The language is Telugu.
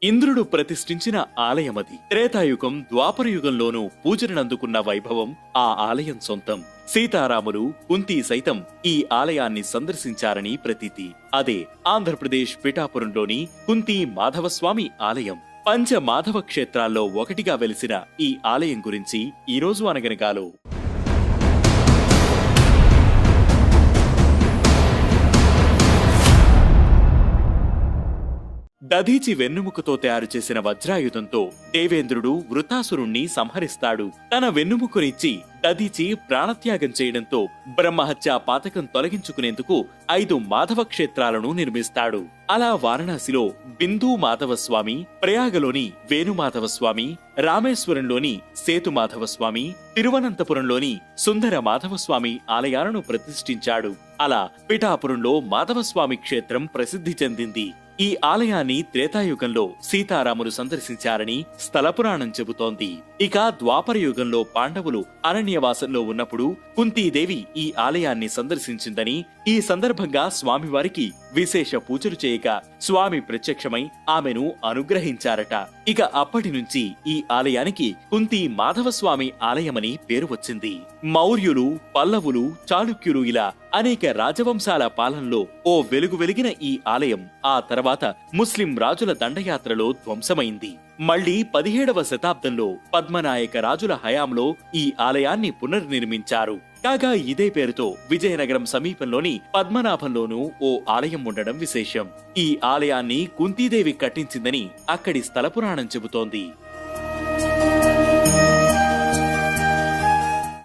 ఇంద్రుడు ప్రతిష్ఠించిన ఆలయమది. త్రేతాయుగం, ద్వాపరయుగంలోనూ పూజనందుకున్న వైభవం ఆ ఆలయం సొంతం. సీతారాములు, కుంతి సైతం ఈ ఆలయాన్ని సందర్శించారని ప్రతీతి. అదే ఆంధ్రప్రదేశ్ పిఠాపురంలోని కుంతి మాధవస్వామి ఆలయం. పంచ మాధవ క్షేత్రాల్లో ఒకటిగా వెలిసిన ఈ ఆలయం గురించి ఈరోజు అనగనగాలో దధీచి వెన్నుముకతో తయారు చేసిన వజ్రాయుధంతో దేవేంద్రుడు వృతాసురుణ్ణి సంహరిస్తాడు. తన వెన్నుముకనిచ్చి దధీచి ప్రాణత్యాగం చేయడంతో బ్రహ్మహత్యా పాతకం తొలగించుకునేందుకు 5 మాధవ క్షేత్రాలను నిర్మిస్తాడు. అలా వారణాసిలో బిందు మాధవస్వామి, ప్రయాగలోని వేణుమాధవస్వామి, రామేశ్వరంలోని సేతుమాధవస్వామి, తిరువనంతపురంలోని సుందర మాధవస్వామి ఆలయాలను ప్రతిష్ఠించాడు. అలా పిఠాపురంలో మాధవస్వామి క్షేత్రం ప్రసిద్ధి చెందింది. ఈ ఆలయాన్ని త్రేతాయుగంలో సీతారాములు సందర్శించారని స్థలపురాణం చెబుతోంది. ఇక ద్వాపర యుగంలో పాండవులు అరణ్యవాసంలో ఉన్నప్పుడు కుంతీదేవి ఈ ఆలయాన్ని సందర్శించిందని, ఈ సందర్భంగా స్వామివారికి విశేష పూజలు చేయగా స్వామి ప్రత్యక్షమై ఆమెను అనుగ్రహించారట. ఇక అప్పటి నుంచి ఈ ఆలయానికి కుంతి మాధవస్వామి ఆలయమని పేరు వచ్చింది. మౌర్యులు, పల్లవులు, చాళుక్యులు ఇలా అనేక రాజవంశాల పాలనలో ఓ వెలుగు వెలిగిన ఈ ఆలయం ఆ తర్వాత ముస్లిం రాజుల దండయాత్రలో ధ్వంసమైంది. మళ్లీ 17వ శతాబ్దంలో పద్మనాయక రాజుల హయాంలో ఈ ఆలయాన్ని పునర్నిర్మించారు. కాగా ఇదే పేరుతో విజయనగరం సమీపంలోని పద్మనాభంలోనూ ఓ ఆలయం ఉండడం విశేషం. ఈ ఆలయాన్ని కుంతీదేవి కట్టించిందని అక్కడి స్థలపురాణం చెబుతోంది.